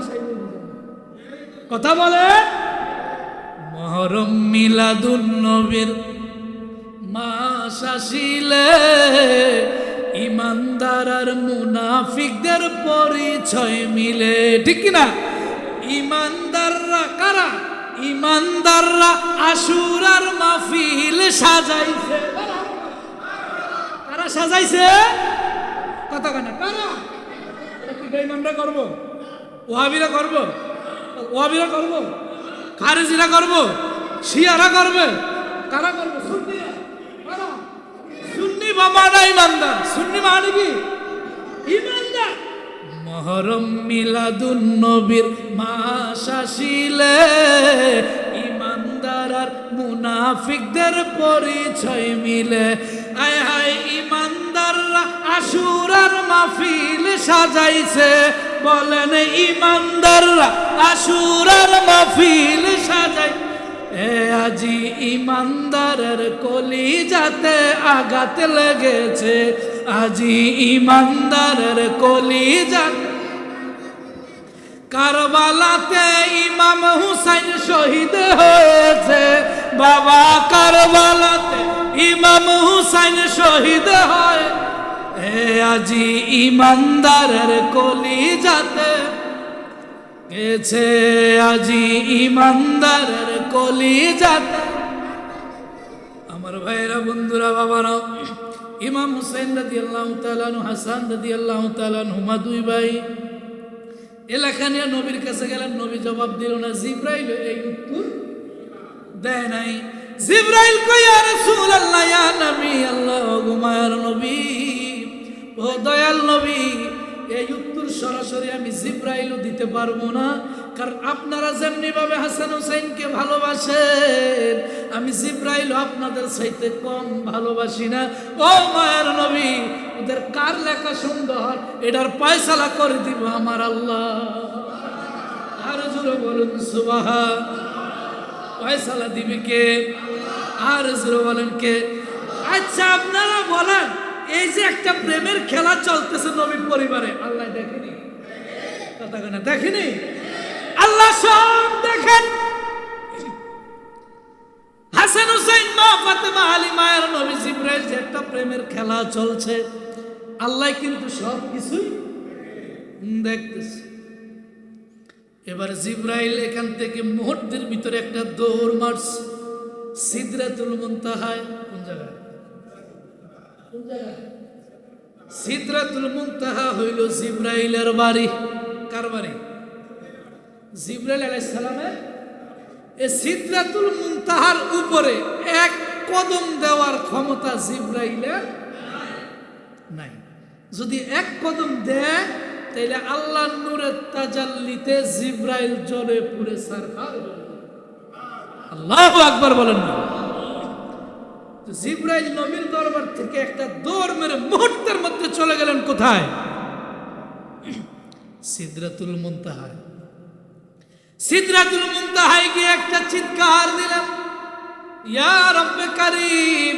বাসায় নিয়ে যাবে। কথা বলে মহরম মিলাদুন নবীর মাস আসিলে ইমানদার আর মুনাফিকদের পরিচয় মিলে, ঠিক কিনা? ইমানদাররা কারা? ইমানদাররা আশুরার মাহফিল সাজাইছে। কারা সাজাইছে? কথা কেনা কারা? বেঈমানরা করব, ওয়াহাবিরা করব, ওয়াহাবিরা করব, খারেজিরা করব, শিয়ারা করবে, কারা করবে? সুন্নিরা। কারা? সুন্নি বাবারা ইমানদার। সুন্নি মানে কি? ইমানদার। মহরম মিলাদুন নবীর মাস আসিলে ইমানদার আর মুনাফিকদের পরিচয় মিলে। আয় হায় ইমানদাররা আশুরার মাহফিল সাজাইছে। বলেন ইমানদাররা আশুরার মাহফিল সাজাই। আজি ইমানদারের কলিজাতে আঘাত লেগেছে। আজি ইমানদারের কলিজাতে। কারবালাতে ইমাম হুসাইন শহীদ হয়েছে। বাবা কারবালাতে ইমাম হুসাইন শহীদ হয়। আজি ইমানদারের কলিজাতে গেছে। আজি ইমানদারের কলিজাতে। আমার ভাইরা, বন্ধুরা, বাবারা, ইমাম হুসাইন রাদিয়াল্লাহু তাআলা আনহু, হাসান রাদিয়াল্লাহু তাআলা আনহুমা দুই ভাই এলাকা নিয়ে নবীর কাছে গেলেন। নবী জবাব দিল না। জিবরাইল এই উত্তর দেয় নাই। জিবরাইল কই, ইয়া রাসূলুল্লাহ, ইয়া নবী আল্লাহ, গো মায়ার নবী, ও দয়াল নবী, এই উত্তর সরাসরি আমি জিবরাইলও দিতে পারবো না। কারণ আপনারা যেমনি ভাবে হাসান হুসাইনকে ভালোবাসেন, আমি জিবরাইল আপনাদের চাইতে কম ভালোবাসি না। ও মায়ার নবী, ওদের কার লেখা সুন্দর এটার ফয়সালা করে দিব আমার আল্লাহ। আর জোরে বলুন সুবহান। ফয়সালা দিবে কে? আর জোরে বলেন কে? আচ্ছা আপনারা বলেন, এই যে একটা প্রেমের খেলা চলতেছে নবীর পরিবারে, আল্লাহ দেখেনি? কথা কেন দেখেনি? আল্লাহ সব দেখেন। হাসান হুসাইন, মা ফাতেমা, আলী, মায়ের নবী, জিবরাইল, যে একটা প্রেমের খেলা চলছে, আল্লাহ কিন্তু সব কিছুই দেখতেছে। এবার জিবরাইল এখান থেকে মুহূর্তের ভিতরে একটা দৌড় মারছে সিদরাতুল মুনতাহায়। কোন জায়গায়? কোন জায়গায়? সিদরাতুল মুনতাহা হইল জিবরাইলের বাড়ি। কার বাড়ি? জিবরাইল আলাইহিস সালামের। এই সিদরাতুল মুনতাহার উপরে এক কদম দেওয়ার ক্ষমতা জিবরাইলের নাই। যদি এক কদম দেয় তাইলে আল্লাহর নূরের তাজাল্লিতে জিবরাইল জ্বলে পুড়ে ছারখার হয়ে যাবে। আল্লাহু আকবার বলেন না। জিবরাইল নবীর দরবার থেকে একটা দৌড় মেরে মুহূর্তের মধ্যে চলে গেলেন কোথায়? সিদরাতুল মুনতাহায়। সিদরাতুল মুনতাহায় গিয়ে একটা চিৎকার দিলেন, ইয়া রব্বে কারীম,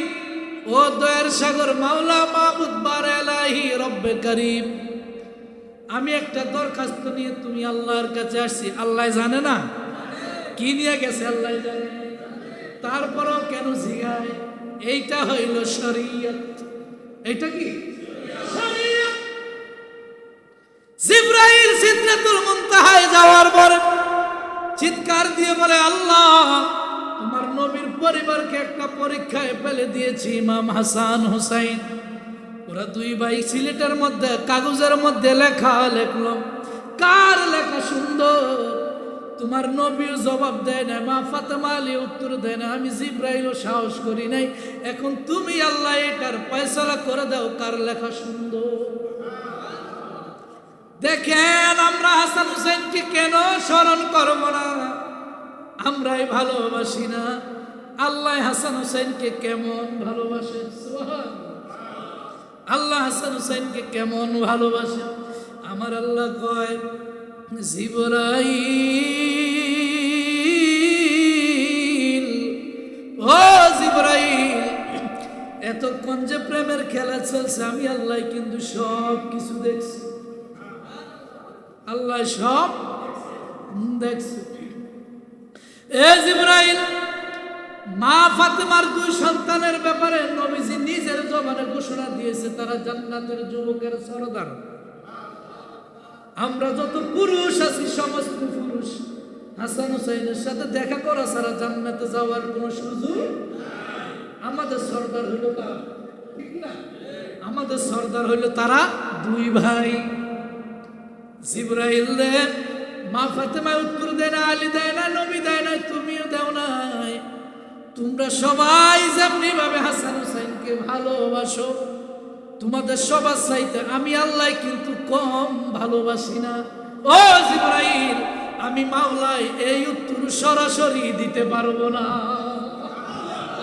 ও দয়ার সাগর মাওলা মাবুদ বার এলাহি রব্বে কারীম, আমি একটা দরখাস্ত নিয়ে তুমি আল্লাহর কাছে আসছি। আল্লাহ জানে না কি নিয়ে গেছে? আল্লাহ জানে। তারপরও কেন জিগায়? এইটা হইল শরীয়ত। এইটা কি শরীয়ত? জিবরাইল সিদরাতুল মুনতাহায় যাওয়ার পরে চিৎকার দিয়ে বলে, আল্লাহ, তোমার নবীর পরিবারকে একটা পরীক্ষায় ফেলে দিয়েছি। ইমাম হাসান হুসাইন, ওরা দুই ভাই সিলেটের মধ্যে কাগজের মধ্যে লেখা লিখল। কার লেখা সুন্দর? তোমার নবীর জবাব দেয় না, মা ফাতেমা আলী উত্তর দেয় না, আমি জিবরাইলও সাহস করি নাই। এখন তুমি আল্লাহ এটার ফয়সালা করে দাও, কার লেখা সুন্দর। দেখেন, আমরা হাসান হুসাইনকে কেন স্মরণ করব না? আমরাই ভালোবাসি না? আল্লাহ হাসান হুসাইনকে কেমন ভালোবাসে। আল্লাহ হাসান হুসাইনকে কেমন ভালোবাসে। আমার আল্লাহ কয়, জিবরাইল, ও জিবরাইল, এতক্ষণ যে প্রেমের খেলা চলছে আমি আল্লাহ কিন্তু সব কিছু দেখছি। আল্লাহ সব দেখছে এ জিবরাইল, মা ফাতেমার দুই সন্তানের ব্যাপারে নবীজি নিজের জবানে ঘোষণা দিয়েছে তারা জান্নাতের যুবকের সরদার। আমরা যত পুরুষ আছি সমস্ত পুরুষ হাসান হুসাইনের সাথে দেখা করা ছাড়া জান্নাতে যাওয়ার কোনো সুযোগ। আমাদের সরদার হইল তারা, ঠিক না? আমাদের সরদার হইল তারা দুই ভাই। জিবরাইল রে মা ফাতেমা উত্তর দেয় না, আলী দেয় না, নবী দেয় না, তুমিও দেও নাই। তোমরা সবাই যেমনি ভাবে হাসান হুসাইনকে ভালোবাসো, তোমাদের সবার চাইতে আমি আল্লাহ কিন্তু কম ভালোবাসি না। ও জিবরাইল, আমি মাওলাই এই উত্তর সরাসরি দিতে পারবো না।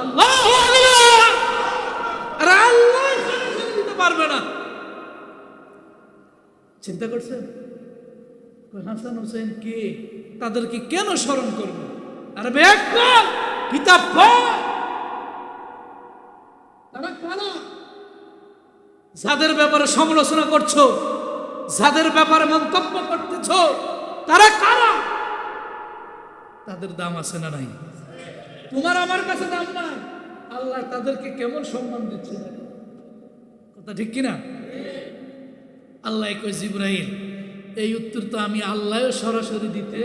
আল্লাহু আকবার! আরে আল্লাহ সরাসরি দিতে পারবে না। চিন্তা করছেন হাসান হুসাইন কে, তাদেরকে কেন স্মরণ করবে? আরে বেক কর, কিতাব পড়। তারা কারা? যাদের ব্যাপারে সমালোচনা করছো, যাদের ব্যাপারে মন্তব্য করতেছো, তারা কারা? তাদের দাম আছে না নাই? তোমার আমার কাছে দাম নাই। আল্লাহ তাদেরকে কেমন সম্মান দিচ্ছে, কথা ঠিক কিনা? আল্লাহ কই জিবরাইল, এই উত্তর তো আমি আল্লাহ সরাসরি দিতে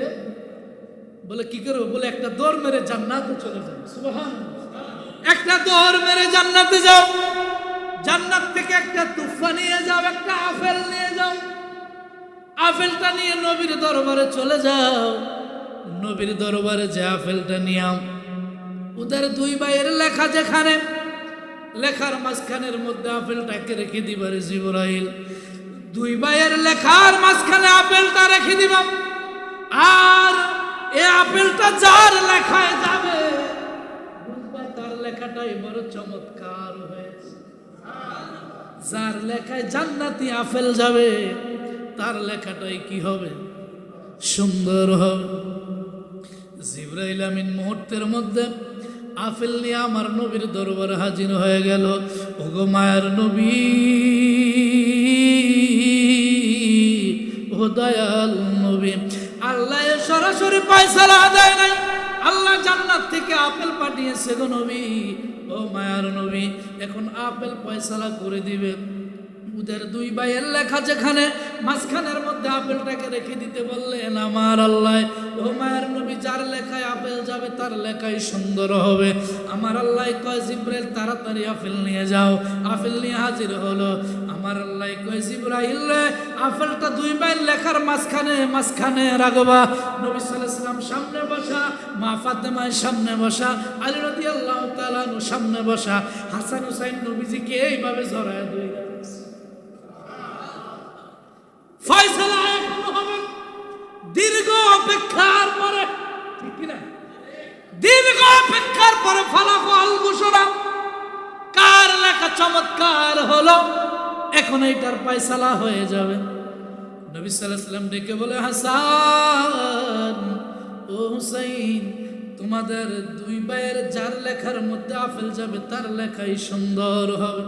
বলে কি করবো? বলে একটা দৌড় মেরে জান্নাতে চলে যাও। সুবহানাল্লাহ, একটা দৌড় মেরে জান্নাতে যাও। জান্নাত থেকে একটা তুফা নিয়ে যাও, একটা আপেল নিয়ে যাও। আপেলটা নিয়ে নবীর দরবারে চলে যাও। নবীর দরবারে যে আপেলটা নিয়ে ওদের দুই ভাইয়ের লেখা যেখানে, লেখার মাঝখানের মধ্যে আপেলটাকে রেখে দিবারে জিবরাইল। দুই ভাইয়ের লেখার মাঝখানে আপেলটা রেখে দিবাম। আর এই আপেলটা যার লেখায় যাবে বুঝবা তার লেখাটাই বড় চমৎকার হয়েছে। যার লেখায় জান্নাতি আপেল যাবে তার লেখাটাই কি হবে? সুন্দর হবে। জিবরাইল আমিন মুহূর্তের মধ্যে আপেল নিয়ে আমার নবীর দরবারে হাজির হয়ে গেল। ওগো মায়ার নবী, ও দয়াল নবী, আল্লাহ সরাসরি ফয়সালা দেয় নাই, আল্লাহ জান্নাত থেকে আপেল পাঠিয়েছে গো নবী। ও মায়ার নবী, এখন আপেল ফয়সালা করে দিবে। ওদের দুই ভাইয়ের লেখা যেখানে, মাঝখানের মধ্যে আপেলটাকে রেখে দিতে বললেন আমার আল্লাহ। ও মায়ের নবী, যার লেখায় আপেল যাবে তার লেখাই সুন্দর হবে। আমার আল্লাহ কয় জিবরাইল তাড়াতাড়ি আপেল নিয়ে যাও। আপেল নিয়ে হাজির হলো। আমার আল্লাহ কয় জিবরাইল রে, আপেলটা দুই ভাইয়ের লেখার মাঝখানে রাখবা। নবী সাল্লাল্লাহু আলাইহি ওয়াসাল্লাম সামনে বসা, মা ফাতেমার সামনে বসা, আলী রাদিয়াল্লাহু তাআলা আনহু সামনে বসা। হাসান হুসাইন নবীজিকে এইভাবে জড়ায় ধরে ফয়সালা এখনো হবে। দীর্ঘ অপেক্ষার পরে, ঠিক কিনা? দীর্ঘ অপেক্ষার পরে ফলাফল ঘোষণা। কার লেখা চমৎকার হলো, এখন এইটার ফয়সালা হয়ে যাবে। নবী সাল্লাল্লাহু আলাইহি ওয়াসাল্লাম ডেকে বলে, হাসান ও হুসাইন, তোমাদের দুই ভাইয়ের যার লেখার মধ্যে আপেল যাবে তার লেখাই সুন্দর হবে।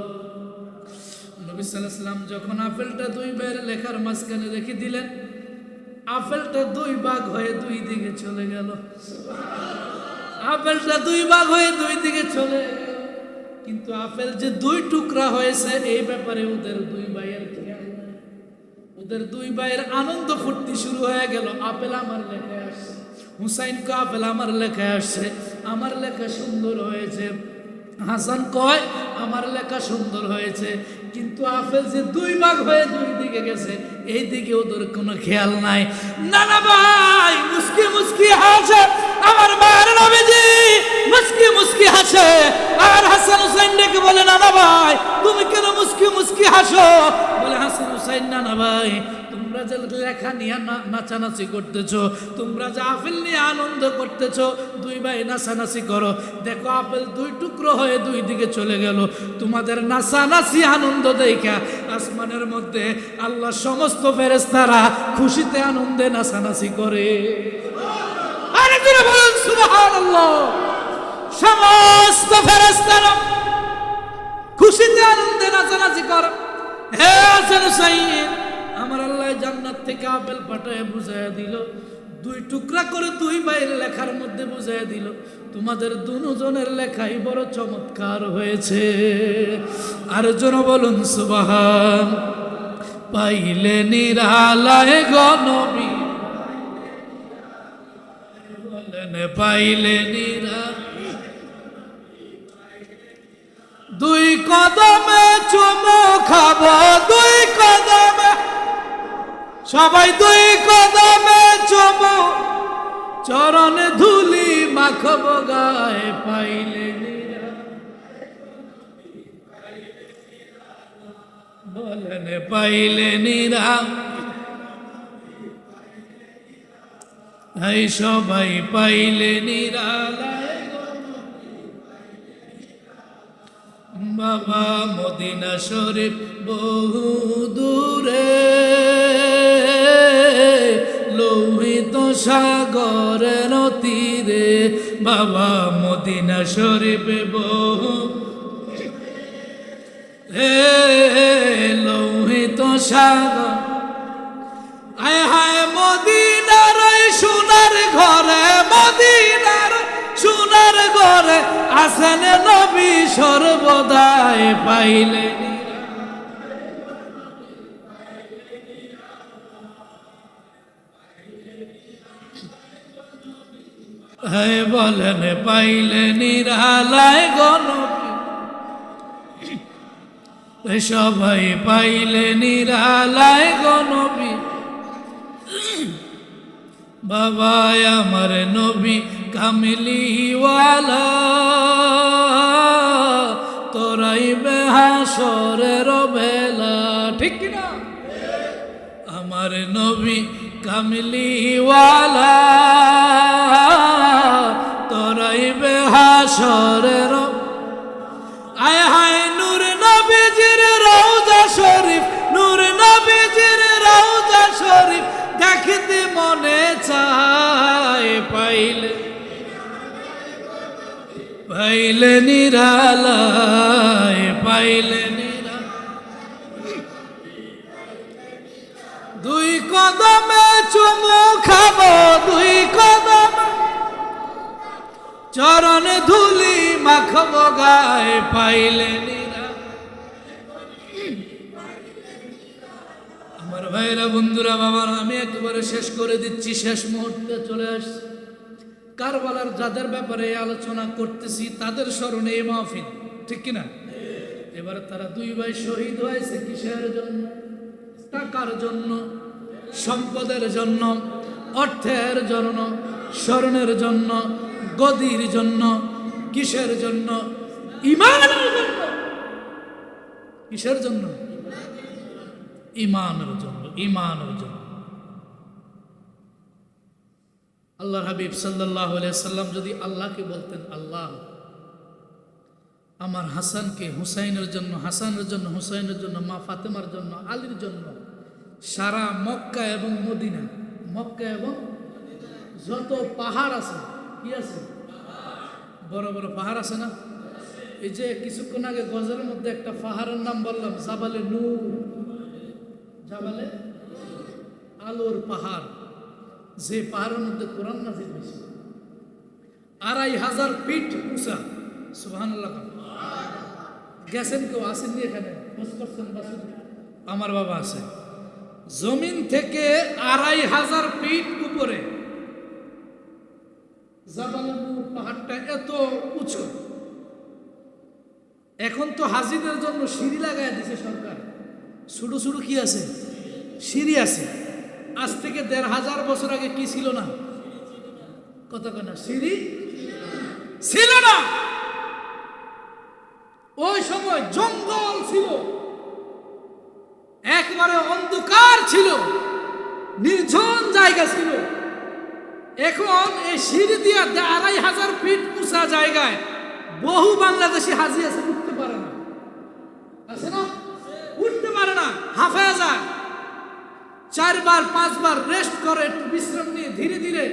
নবী সাল্লাল্লাহু আলাইহি ওয়াসাল্লাম যখন আপেলটা দুই ভাইয়ের লেখার মাঝখানে রেখে দিলেন, আপেলটা দুই ভাগ হয়ে দুই দিকে চলে গেল। আপেলটা দুই ভাগ হয়ে দুই দিকে চলে গেল, কিন্তু আপেল যে দুই টুকরা হয়েছে এই ব্যাপারে ওদের দুই ভাইয়ের খেয়াল নাই। ওদের দুই ভাইয়ের আনন্দ ফুর্তি শুরু হয়ে গেল। আপেল আমার লেখায় আসছে, হুসাইনকে আপেল আমার লেখায় আসছে, আমার লেখা সুন্দর হয়েছে। হাসান কয় আমার লেখা সুন্দর হয়েছে, কিন্তু আপেল যে দুই ভাগ হয়ে দুই দিকে গেছে এই দিকে ওদের কোনো খেয়াল নাই। নানা ভাই মুস্কি মুস্কি হাসে, আমার মায়ের নবীজি মুস্কি মুস্কি হাসে। আর হাসান হুসাইন ডেকে বলে, নানা ভাই তুমি কেন মুস্কি মুস্কি হাসো? বলে হাসান হুসাইন, নানা ভাই তোমরা যে লেখা নিয়ে নাচানাচি করতেছো, তোমরা যে আপেল নিয়ে আনন্দ করতেছো, দুই ভাই নাচানাচি করো, দেখো আপেল দুই টুকরো হয়ে দুই দিকে চলে গেল। তোমাদের নাচানাচি আনন্দ দেখা আসমানের মধ্যে আল্লাহ সমস্ত ফেরেশতারা খুশিতে আনন্দে নাচানাচি করে। আরে জোরে বলেন সুবহানাল্লাহ। সমস্ত ফেরেশতারা খুশিতে আনন্দে নাচানাচি করে। হে হাসান হুসাইন, আমার আল্লাহ জান্নাত থেকে আপেল পাঠায় বুঝাইয়া দিল, দুই টুকরা করে দুই ভাইয়ের লেখার মধ্যে বুঝাই দিল, তোমাদের দুজনের লেখাই বড় চমৎকার হয়েছে। আর জন বলুন সুবহান। পাইলে নিরালায় গো নবী, বলেন পাইলে নিরালায়, দুই কদমে চুমু খাবো, দুই কদমে সবাই, দুই কদমে চুমু, চরণে ধুলি মাখবো গায়ে। পাইলে বলেন পাইলে নিরা, এই সবাই পাইলে নিরালায় বাবা। মদিনা শরীফ বহু দূরে, লোহিত সাগরের তীরে বাবা। মদিনা শরীফ বহু লোহিত সাগর, আয় হায় মদিনার সোনার ঘরে, মদিনার সোনার ঘরে আছেন নবী সর্বদাই। পাইলে হ্যাঁ বলেন পাইলে নিরালায় গো নবী, সবাই পাইলে নিরালায় গো নবী বাবা। আমার নবী কামলিওয়ালা, তোরাই বেহাসরের বেলা, ঠিক কিনা? আমার নবী কামলিওয়ালা, তোরাই বেহাসরের, আয় হায় নূর নবীজির রওজা শরীফ, নূর নবীজির রওজা শরীফ দেখিতে মনে চায়। পাইলে পাইলে নিরালায়, পাইলে দুই কদমে চুমু খাবো, দুই কদমে চরণে ধুলি মাখবো গায়ে। পাইলে আমার ভাইরা বন্ধুরা বাবার, আমি একেবারে শেষ করে দিচ্ছি, শেষ মুহূর্তে চলে আসছি। কারবালার যাদের ব্যাপারে আলোচনা করতেছি তাদের স্মরণে এই মাহফিল, ঠিক কিনা? এবারে তারা দুই ভাই শহীদ হয়েছে কিসের জন্য? টাকার জন্য, সম্পদের জন্য, অর্থের জন্য, স্মরণের জন্য, গদির জন্য। কিসের জন্য? ঈমানের জন্য। কিসের জন্য? ঈমানের জন্য, ঈমানের জন্য। আল্লাহর হাবিব সাল্লাল্লাহু আলাইহি সাল্লাম যদি আল্লাহকে বলতেন, আল্লাহ আমার হাসানকে হুসাইনের জন্য, হাসানের জন্য, হুসাইনের জন্য, মা ফাতেমার জন্য, আলীর জন্য সারা মক্কা এবং মদিনা, মক্কা এবং যত পাহাড় আছে, কি আছে? বড় বড় পাহাড় আছে না? এই যে কিছুক্ষণ আগে গজলের মধ্যে একটা পাহাড়ের নাম বললাম, জাবালে নূর, জাবালে আলোর পাহাড়, যে পাহাড়ের মধ্যে কোরআন নাযিল হয়েছে, 2500 ফিট উঁচা। সুবহানাল্লাহ। গেছেন কেউ? আসেননি এখানে? খোঁজ করছেন? আমার বাবা আছে। জমিন থেকে 2500 ফিট উপরে জাবালে নূর পাহাড়টা এত উঁচু। এখন তো হাজিদের জন্য সিঁড়ি লাগাই দিয়েছে সরকার। ছোট ছোট কি আছে? সিঁড়ি আছে। আজ থেকে 1500 বছর আগে কি ছিল না? কথা কয় না, সিঁড়ি ছিল না। ওই সময় জঙ্গল ছিল, একবারে অন্ধকার ছিল, নির্জন জায়গা ছিল। এখন এই সিঁড়ি দিয়ে 2500 ফিট উঁচা জায়গায় বহু বাংলাদেশি হাজি আছে, উঠতে পারে না। আছে না? উঠতে পারে না, হাঁফায়া যায়। 4 বার 5 বার রেস্ট করে, একটু বিশ্রাম নিয়ে ধীরে ধীরে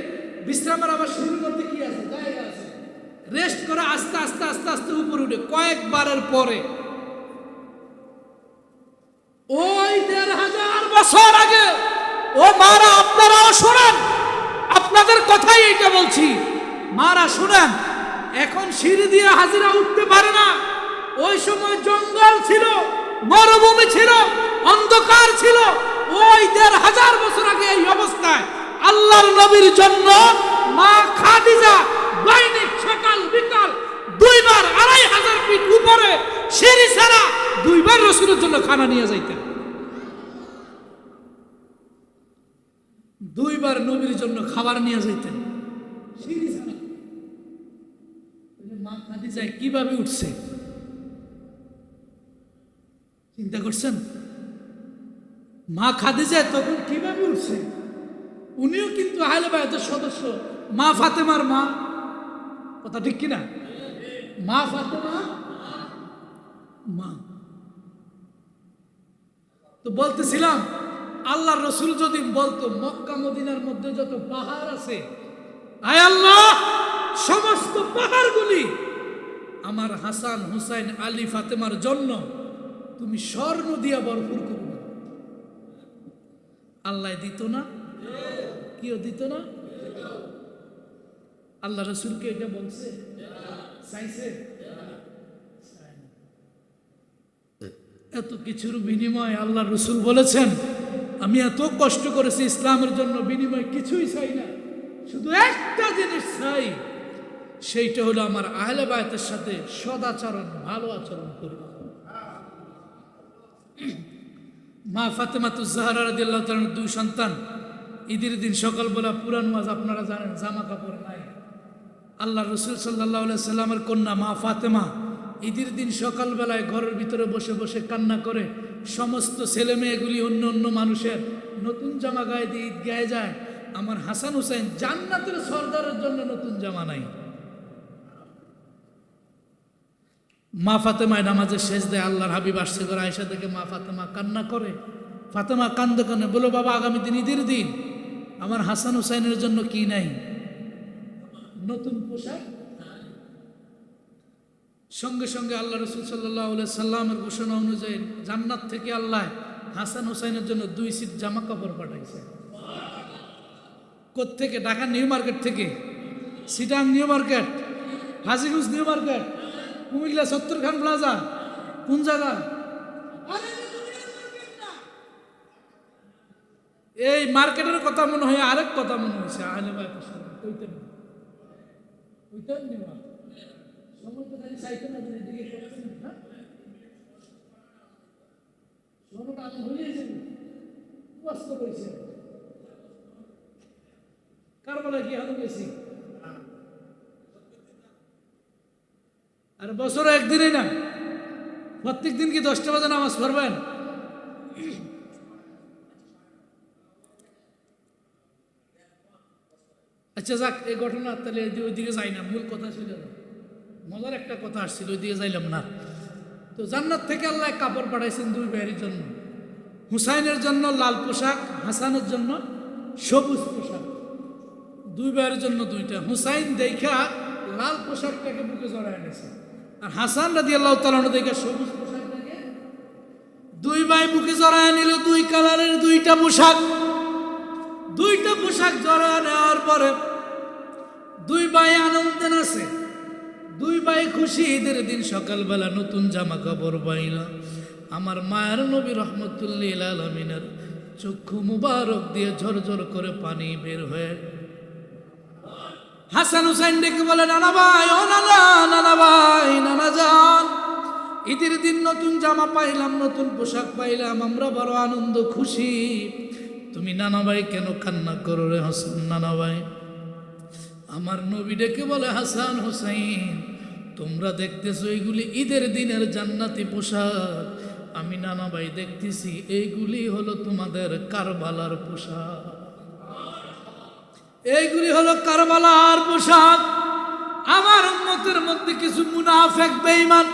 বিশ্রামের আবার শুরু করতে কি আছে? জায়গা আছে। রেস্ট করে আস্তে আস্তে আস্তে আস্তে উপরে উঠে। কয়েকবারের পরে ওই 1500 বছর আগে, ও মারা আপনারাও শোনেন, আপনাদের কথাই এইটা বলছি। মারা শুনেন, এখন সিঁড়ি দিয়ে হাজিরা উঠতে পারে না। ওই সময় জঙ্গল ছিল, মরুভূমি ছিল, অন্ধকার ছিল। ওই ১৫০০ বছর আগে এই অবস্থায় আল্লাহর নবীর জন্য মা খাদিজা দৈনিক সকাল বিকাল 2 বার ২৫০০ ফিট উপরে সিঁড়ি ছাড়া 2 বার রাসূলের জন্য খানা নিয়ে যাইতেন। 2 বার নবীর জন্য খাবার নিয়ে যাইতেন সিঁড়ি ছাড়া। মা খাদিজা কিভাবে উঠছে চিন্তা করছেন? মা খাদিজা তখন কিভাবে উঠছে? উনিও কিন্তু আহলে বায়তের সদস্য। মা ফাতেমার মা, কথা ঠিক কিনা? মা ফাতেমা মা। তো বলতেছিলাম, আল্লাহ রসুল যদি বলতো মক্কা মদিনার মধ্যে যত পাহাড় আছে, আয় আল্লাহ সমস্ত পাহাড়গুলি আমার হাসান হুসাইন আলী ফাতেমার জন্য তুমি স্বর্ণ দিয়া ভরপুর করবে, আল্লাহ দিত না? কেউ দিত না? আল্লাহ রসুলকে এটা বলছে, চাইছে? এত কিছুর বিনিময় আল্লাহ রসুল বলেছেন, আমি এত কষ্ট করেছি ইসলামের জন্য, বিনিময় কিছুই চাই না, শুধু একটা জিনিস চাই, সেইটা হলো আমার আহলে বায়তের সাথে সদাচরণ, ভালো আচরণ করব। মা ফাতেমাতুজ জাহরা রাদিয়াল্লাহু তাআলার 2 সন্তান। ঈদের দিন সকালবেলা পুরান ওয়াজ আপনারা জানেন, জামা কাপড় নাই। আল্লাহ রসুল সাল্লাল্লাহু আলাইহি সাল্লামের কন্যা মা ফাতেমা ঈদের দিন সকালবেলায় ঘরের ভিতরে বসে বসে কান্না করে। সমস্ত ছেলে মেয়েগুলি অন্য অন্য মানুষের নতুন জামা গায়ে দিয়ে ঈদ গায়ে যায়, আমার হাসান হুসাইন জান্নাতের সর্দারের জন্য নতুন জামা নাই। মা ফাতেমায় নামাজের শেষ দেয়, আল্লাহর হাবিব আসছে করে আয়েশা থেকে মা ফাতেমা কান্না করে। ফাতেমা কান্দে কান্দে বলো, বাবা আগামী দিন ঈদের দিন আমার হাসান হুসাইনের জন্য কি নাই? নতুন পোশাক। সঙ্গে সঙ্গে আল্লাহ রসুল সাল্লাল্লাহু আলাইহি সাল্লামের ঘোষণা অনুযায়ী জান্নাত থেকে আল্লাহ হাসান হুসাইনের জন্য 2 সিট জামা কাপড় পাঠাইছে। কোত্থেকে? ঢাকা নিউ মার্কেট থেকে, Sitang new market, Hajiganj new market, Comilla Sattarkhan plaza, কোন জায়গা? এই মার্কেটের কথা মনে হয়, আরেক কথা মনে হয়েছে আহলে বায়তের সাথে কইতেন কইতেন না, সময় তো খালি চাইতেন না, দিকে করতেন না, সময়টা আমি হয়ে যাবে কষ্ট করেছে। কারবালা কি হাতে গেছি? আর বছরে একদিনই না, প্রত্যেক দিন কি 10টা বাজে নামাজ পড়বেন? আচ্ছা যাক, এই ঘটনা তাহলে ওইদিকে যাই না, মূল কথা ছিল মজার একটা কথা আসছিল, ওইদিকে যাইলাম না। তো জান্নাত থেকে আল্লাহ কাপড় পাঠাইছেন 2 ভাইয়ের জন্য, হুসাইনের জন্য লাল পোশাক, হাসানের জন্য সবুজ পোশাক। 2 ভাইয়ের জন্য 2টা। হুসাইন দেখা লাল পোশাকটাকে বুকে জড়ায় এনেছে, আর হাসান রাদিয়াল্লাহু তাআলা দেখা সবুজ পোশাকটাকে। 2 ভাই বুকে জড়ায় নিল, 2 কালারের 2টা পোশাক। 2টা পোশাক জড়ায় নেওয়ার পরে 2 ভাই আনন্দে আছে, 2 ভাই খুশি। ঈদের দিন সকালবেলা নতুন জামা কাপড় পাইলা। আমার মায়ের নবী রহমতুল্লাহ লিল আলামিনের চক্ষু মুবারক দিয়ে ঝরঝর করে পানি বের হয়ে হাসান হুসাইন ডেকে বলে, নানা ভাই, ও নানা, নানা ভাই, নানা যান, ঈদের দিন নতুন জামা পাইলাম, নতুন পোশাক পাইলাম, আমরা বড় আনন্দ খুশি। তুমি নানা ভাই কেন কান্না করো রে হাসান? নানা ভাই, আমার নবী ডেকে বলে, হাসান হুসাইন, তোমরা দেখতেছো এইগুলি ঈদের দিনের জান্নাতি পোশাক, আমি নানা ভাই দেখতেছি এইগুলি হলো তোমাদের কারবালার পোশাক। এইগুলি হলো কারবালার পোশাক। আমার উম্মতের মধ্যে কিছু মুনাফিক বেঈমান,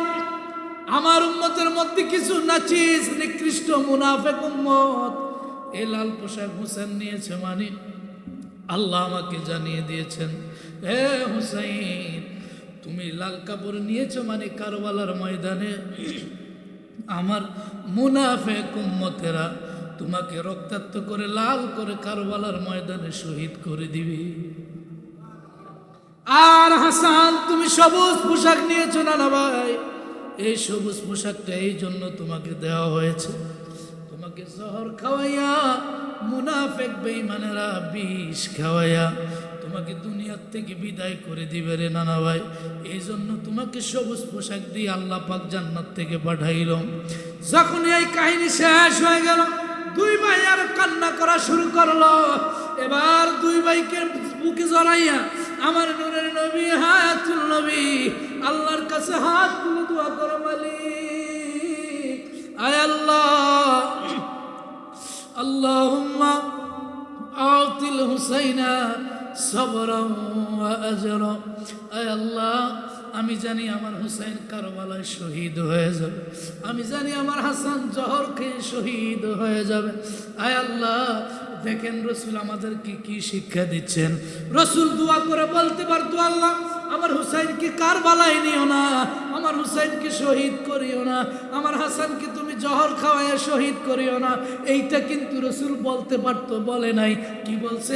আমার উম্মতের মধ্যে কিছু নাচিস নিকৃষ্ট মুনাফিক উম্মত এই লাল পোশাক হুসেন নিয়েছে, মানে আল্লাহ আমাকে জানিয়ে দিয়েছেন, হে হুসাইন, তুমি লাল কাপড় নিয়েছো মানে কারবালার ময়দানে আমার মুনাফিক উম্মতেরা তোমাকে রক্তাক্ত করে লাল করে কারবালার ময়দানে শহীদ করে দিবে। আর হাসান, তুমি সবুজ পোশাক নিয়েছো না ভাই, এই সবুজ পোশাকটা এই জন্য তোমাকে দেওয়া হয়েছে, তোমাকে জহর খাওয়াইয়া মুনাফিক বেঈমানেরা বিষ খাওয়াইয়া তোমাকে দুনিয়ার থেকে বিদায় করে দিবে রে নানা ভাই। এই জন্য তোমাকে সবুজ পোশাক দিয়ে আল্লাহ পাক জান্নাত থেকে পাঠাইল। যখন এই কাহিনী শেষ হয়ে গেল, দুই ভাই আর কান্না করা শুরু করলো। এবার দুই ভাইকে বুকে জড়াইয়া আমার নূরের নবী হায়াতুল নবী আল্লাহর কাছে হাত তুলে দোয়া করো, মালিক আয় আল্লাহ, আল্লাহুম্মা আতিল হুসাইনা সবরান ওয়া আজরা। আয় আল্লাহ, আমি জানি আমার হুসাইন কারবালায় শহীদ হয়ে যাবে, আমি জানি আমার হাসান জহর খেয়ে শহীদ হয়ে যাবে। আয় আল্লাহ, দেখেন রসুল আমাদেরকে কি শিক্ষা দিচ্ছেন। রসুল দোয়া করে বলতে পারতো, আল্লাহ আমার হুসাইনকে কারবালায় নিও না, আমার হুসাইনকে শহীদ করিও না, আমার হাসানকে তুমি জহর খাওয়াইয়া শহীদ করিও না। এইটা কিন্তু রসুল বলতে পারতো, বলে নাই। কি বলছে?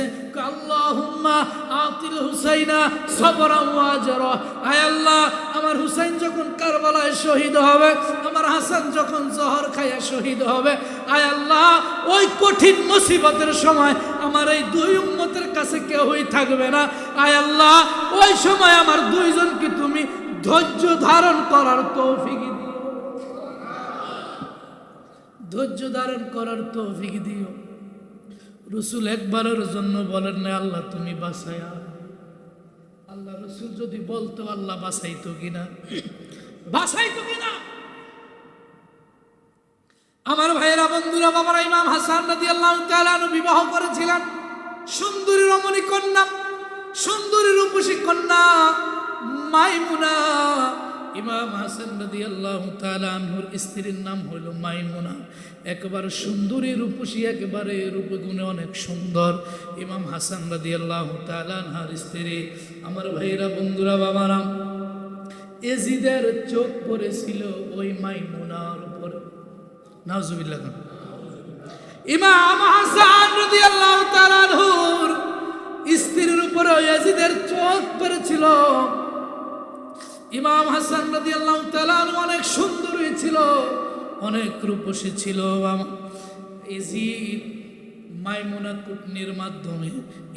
আল্লাহুম্মা আতিল হুসাইনা সবরান ওয়া আজরা। আয় আল্লাহ, আমার হুসাইন যখন কারবালায় শহীদ হবে, আমার হাসান যখন জহর খাইয়া শহীদ হবে, আয় আল্লাহ ওই কঠিন মুসিবতের সময় আমার এই দুই উম্মতের কাছে কেউই থাকবে না। আয় আল্লাহ, ওই সময় আমার দুইজনকে তুমি ধৈর্য ধারণ করার তৌফিক দিও, ধৈর্য ধারণ করার তৌফিক দিও। রসুল একবারের জন্য বলেন না আল্লাহ তুমি বাঁচায়া। আল্লাহ রসুল যদি বলতো আল্লাহ বাঁচাইতো কিনা, বাঁচাইতো কিনা? আমার ভাইয়েরা, বন্ধুরা, বাবারা, ইমাম হাসান রাদিয়াল্লাহু তাআলা আনহু বিবাহ করেছিলেন সুন্দরী রমণী কন্যা, সুন্দরী রূপসী কন্যা মাইমুনা। ইমাম হাসান রাদিয়াল্লাহু তাআলা আনহুর স্ত্রীর নাম হলো মাইমুনা। একেবারে সুন্দরী রূপসী, একেবারে রূপগুণে অনেক সুন্দর ইমাম হাসান রাদিয়াল্লাহু তাআলা আনহার স্ত্রী। আমার ভাইয়েরা, বন্ধুরা, বাবারা, এজিদের চোখ পড়েছিল ওই মাইমুনার উপরে। নাউজুবিল্লাহ। ইমাম হাসান রাদিয়াল্লাহু তাআলা আনহুর স্ত্রীর উপরে ইয়াজিদের চোখ পড়েছিল। ইমাম হাসান রাদিয়াল্লাহু তাআলা আনহু অনেক সুন্দরী ছিল, অনেক রূপসী ছিল। ইয়াজিদ মাইমুনা কুটনির মাধ্যমে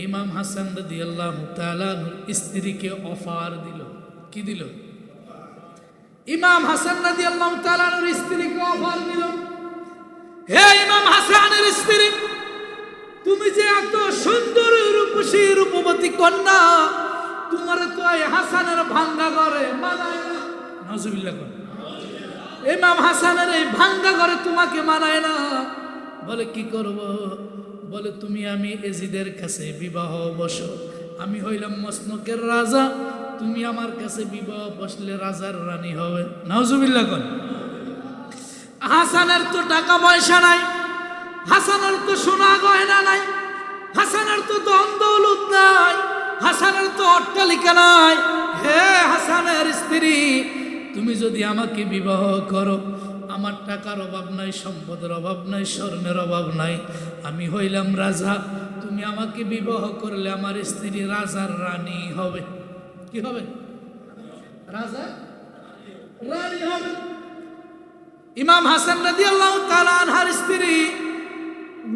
ইমাম হাসান রাদিয়াল্লাহু তাআলা আনহুর স্ত্রীকে অফার দিল। কি দিল? ইমাম হাসান রাদিয়াল্লাহু তাআলা আনহুর স্ত্রীকে অফার দিল, হে ইমাম হাসানের স্ত্রী, তুমি যে এত সুন্দর রূপসী রূপবতী কন্যা, তোমার তো এই হাসানের ভাঙ্গা ঘরে মানায় না। নাউজুবিল্লাহ। ইমাম হাসানের এই ভাঙ্গা ঘরে তোমাকে মানায় না। বলে কি করব? বলে তুমি আমি এজিদের কাছে বিবাহ বসো, আমি হইলাম মসনকের রাজা, তুমি আমার কাছে বিবাহ বসলে রাজার রানী হবে। নাউজুবিল্লাহ। হাসানের তো টাকা পয়সা নাই, হাসানের তো সোনা গয়না নাই, হাসানের তো ধন দৌলত নাই, হাসানের তো অট্টালিকা নাই। হে হাসানের স্ত্রী, তুমি যদি আমাকে বিবাহ করো, আমার টাকার অভাব নাই, সম্পদের অভাব নাই, স্বর্ণের অভাব নাই, আমি হইলাম রাজা, তুমি আমাকে বিবাহ করলে আমার স্ত্রী রাজার রানী হবে। কি হবে? রাজা রানী হবে। ইমাম হাসান রাদিয়াল্লাহু তাআলা আনহার স্ত্রী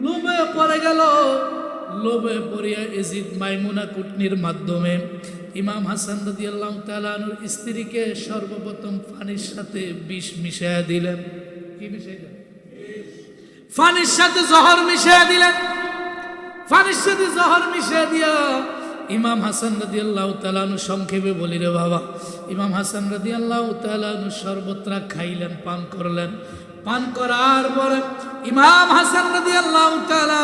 লোভে পড়ে গেল। লোভে পড়িয়া ইয়াজিদ মাইমুনা কুটনির মাধ্যমে ইমাম হাসান রাদিয়াল্লাহু তাআলা আনহুর স্ত্রীকে সর্বপ্রথম পানির সাথে বিষ মিশিয়ে দিলেন। কি মিশিয়ে দিলেন? পানির সাথে জহর মিশিয়ে দিলেন। পানির সাথে জহর মিশিয়ে দিয়া ইমাম হাসান রাদিয়াল্লাহু তাআলা আনহু, সংক্ষেপে বলি রে বাবা, ইমাম হাসান রাদিয়াল্লাহু তাআলা আনহু সর্বত্রা খাইলেন, পান করলেন। পান করার পরে ইমাম হাসান রাদিয়াল্লাহু তাআলা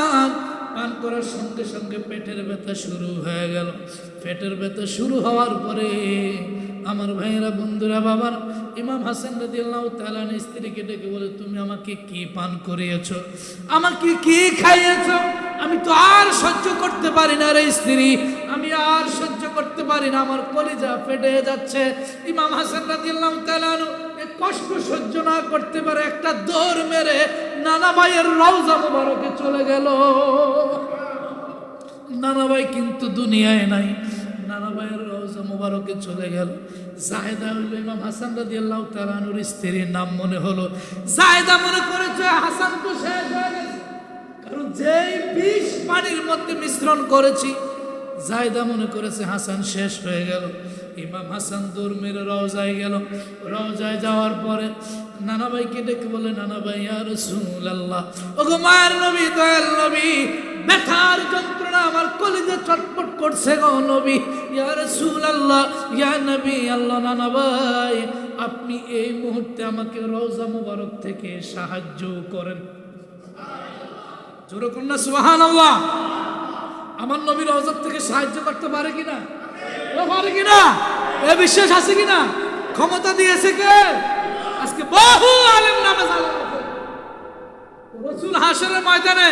পান করার সঙ্গে সঙ্গে পেটের ব্যথা শুরু হয়ে গেল। পেটের ব্যথা শুরু হওয়ার পরে আমার ভাইয়েরা, বন্ধুরা, বাবার, ইমাম হাসান রাদিয়াল্লাহু তাআলা স্ত্রীকে ডেকে বলে, তুমি আমাকে কি পান করিয়েছ, আমাকে কি খাইয়েছ? আমি তো আর সহ্য করতে পারি না রে স্ত্রী, আমি আর সহ্য করতে পারি না, আমার কলিজা ফেটে যাচ্ছে। ইমাম হাসান রাদিয়াল্লাহু তাআলা কষ্ট সহ্য না করতে পারে একটা দৌড় মেরে নানা ভাইয়ের রওজা মুবারকে চলে গেল। নানা ভাই কিন্তু দুনিয়ায় নাই, নানা ভাইয়ের রওজা মুবারকে চলে গেল। জাহেদা হইল ইমাম হাসান রাদিয়াল্লাহু তাআলা আনহুর স্ত্রীর নাম মনে হলো। জাহেদা মনে করেছে হাসান তো শেষ হয়ে গেছে, কারণ যেই বিষ পানির মধ্যে মিশ্রণ করেছি, জাহেদা মনে করেছে হাসান শেষ হয়ে গেল। ইমাম হাসান দৌড় মেরে রওজায় গেল। রওজায় যাওয়ার পরে নানা ভাইকে ডেকে বলে, নানা ভাই ইয়া রাসূলুল্লাহ, ওগো মায়ের নবী, দয়াল নবী, ব্যথার যন্ত্রণা আমার কলিজা চটপট করছে গো নবী, ইয়া রাসূলুল্লাহ, ইয়া নবী আল্লাহ, নানা ভাই আপনি এই মুহূর্তে আমাকে রওজা মুবারক থেকে সাহায্য করেন। জোরে কন্যা সুবহানাল্লাহ। আমার নবী রওজা থেকে সাহায্য করতে পারে কিনা? পারে কিনা? এ বিশ্বাস আছে কিনা? ক্ষমতা দিয়েছে কে? আজকে বহু আলেম নামে রাসূল হাসরের ময়দানে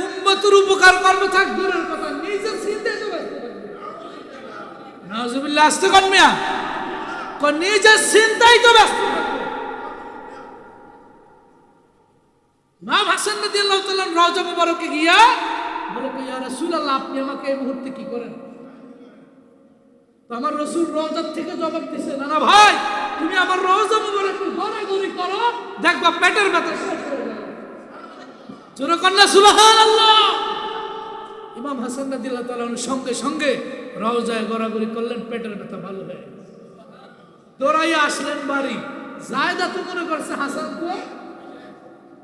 উম্মতের উপকার করবে, থাক দূরের কথা, নিজের চিন্তায় তো ব্যস্ত থাকবে। নাউজুবিল্লাহ, আসতে কোন মিয়া, কোন নিজের চিন্তায় তো ব্যস্ত থাকবে। ইমাম হাসান রাদিয়াল্লাহু তাআলা রওজা মুবারকে গিয়া বলে, ইয়া রাসূলুল্লাহ, আপনি আমাকে এই মুহূর্তে কি করেন? তো আমার রাসূল রওজা থেকে জবাব দিছে, নানা ভাই তুমি আমার রওজা মুবারকে দৌড়াদৌড়ি করো, দেখবা পেটের ব্যথা শেষ হয়ে যাবে। জোরে কন্যা সুবহানাল্লাহ। ইমাম হাসান রাদিয়াল্লাহু তাআলা সঙ্গে সঙ্গে রওজায় গড়াগড়ি করলেন, পেটের ব্যথা ভালো হয়ে গেল। দৌড়াইয়া আসলেন বাড়ি। জায়দা তো মনে করছে হাসান তো,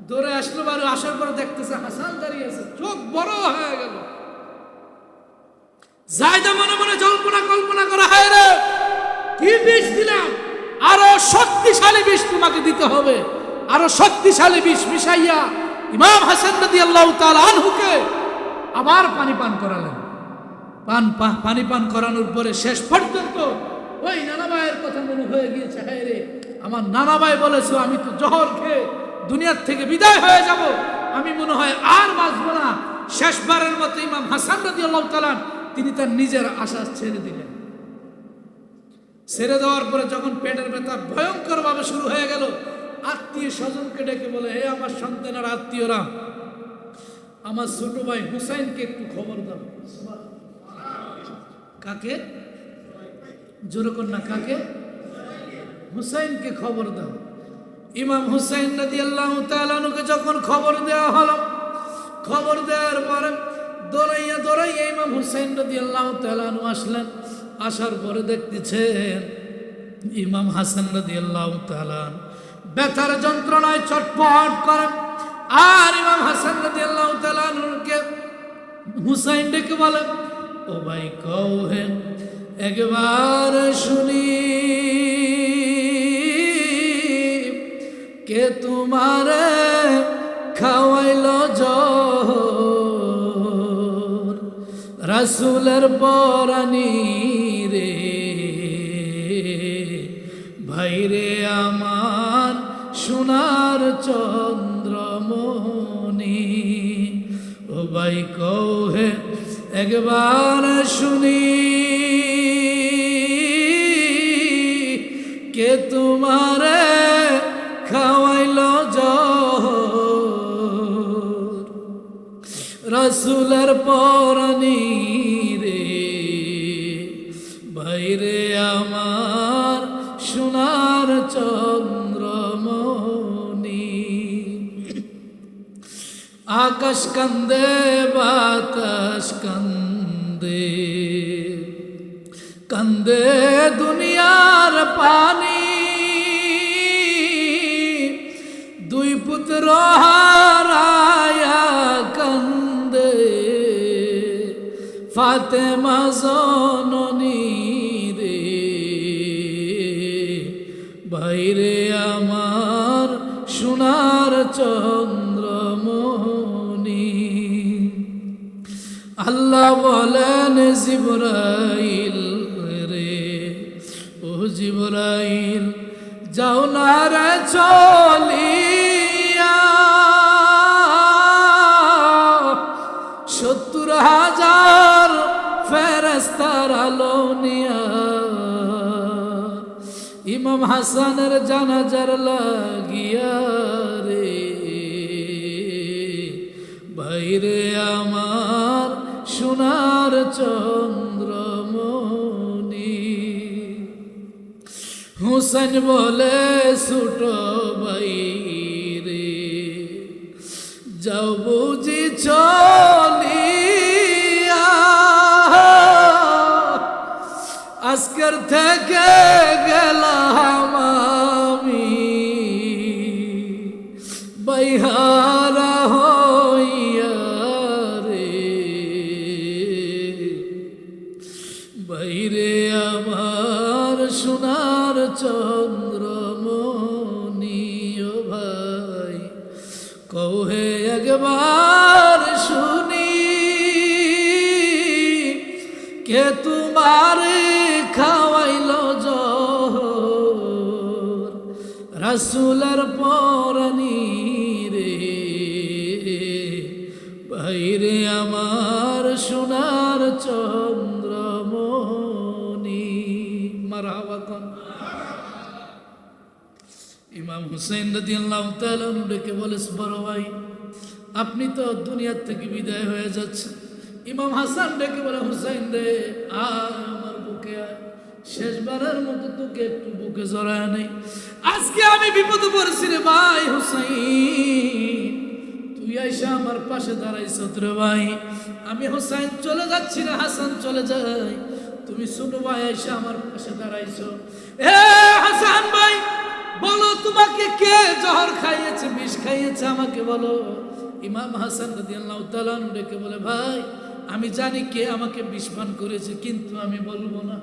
দৌড়ে আসলো বাড়ি। আসার পরে দেখতেছে হাসান দাঁড়িয়ে আছে, চোখ বড় হয়ে গেল। জায়দা মনে মনে কল্পনা করা, হায় রে কি বিষ দিলাম, আরো শক্তিশালী বিষ তোমাকে দিতে হবে। আরো শক্তিশালী বিষ মিশাইয়া ইমাম হাসান রাদিয়াল্লাহু তাআলা আনহুকে আবার পানি পান করালেন। পানি পান করানোর পরে শেষ পর্যন্ত ওই নানা ভাইয়ের কথা মনে হয়ে গিয়েছে, হায় রে আমার নানা ভাই বলেছে আমি তো জহর খেয়ে দুনিয়ার থেকে বিদায় হয়ে যাব, আমি মনে হয় আর বাঁচবো না। শেষবারের মতো ইমাম হাসান রাদিয়াল্লাহু তাআলা তিনি তার নিজের আশা ছেড়ে দিলেন। ছেড়ে দেওয়ার পরে যখন পেটের ব্যথা ভয়ঙ্কর ভাবে শুরু হয়ে গেল, আত্মীয় স্বজনকে ডেকে বলে, হে আমার সন্তানের আত্মীয়রা, আমার ছোট ভাই হুসাইনকে একটু খবর দাও। কাকে? জোরে কন্যা, কাকে? হুসাইনকে খবর দাও। ইমাম হুসাইন রাদিয়াল্লাহু তাআলা আনহুকে যখন খবর দেওয়া হলো, খবর দেওয়ার পরে দৌড়াইয়া ইমাম হুসাইন রাদিয়াল্লাহু তাআলা আনহু আসলেন। আসার পরে দেখতেছেন ইমাম হাসান রাদিয়াল্লাহু তাআলা ব্যথার যন্ত্রণায় ছটফট করেন। আর ইমাম হাসান রাদিয়াল্লাহু তাআলা আনহুকে হুসাইন ডেকে বলেন, ও ভাই কও হে একবার শুনি, কে তোমারে খাওয়াইল জহর, রাসূলের পরানি রে, ভাইরে আমার সোনার চন্দ্রমণি। ও ভাই কও হে একবার শুনি, কে তোমারে খাওয়াইল জহর, রাসূলের পরানি রে, ভাইরে আমার সোনার চন্দ্রমণি। আকাশ কান্দে বাতাস কান্দে, কান্দে দুনিয়ার পানি, দুই পুত্র হারায়া কান্দে ফাতেমা জননী রে, ভাইরে আমার সোনার চন্দ্রমণি। আল্লাহ বলেন জিবরাইল রে, ও জিবরাইল যাও না রে চলিয়া, ৭০,০০০ ফেরেশতার আলো নিয়া, ইমাম হাসানের জানাজার লাগিয়া রে, হুসাইন বলে ছোট ভাই রে যাও বুঝি চলিয়া আজকের থেকে গেলাম আমি বাইহারা হইয়া রে বাইরে আমার সোনার চন্দ্রমণি ও ভাই কহে একবার শুনি কে তোমার খাওয়াইল জহর রাসূলের পরানি রে বাইরে আমার সোনার চন্দ্রমণি মারহাবা কোন ইমাম হুসাইন রাদিয়াল্লাহু তাআলা ডেকে বলে বড় ভাই আপনি তো দুনিয়া থেকে বিদায় হয়ে যাচ্ছেন। ইমাম হাসান ডেকে বলে হুসাইন রে আর আমার বুকে আয়, শেষবারের মতো তোকে একটু বুকে জড়ায় নেই। আজকে আমি বিপদে পড়েছি রে ভাই হুসাইন, তুই আইসা আমার পাশে দাঁড়াইছ রে ভাই। আমি হুসাইন চলে যাচ্ছি না, হাসান চলে যাই, তুমি ছোট ভাই আইসা আমার পাশে দাঁড়াইছো। এ হাসান ভাই বলো তোমাকে কে জহর খাইয়েছে, বিষ খাইয়েছে আমাকে বলো। ইমাম হাসান রাদিয়াল্লাহু তাআলা ডেকে বলে ভাই আমি জানি কে আমাকে বিষ পান করেছে, কিন্তু আমি বলবো না।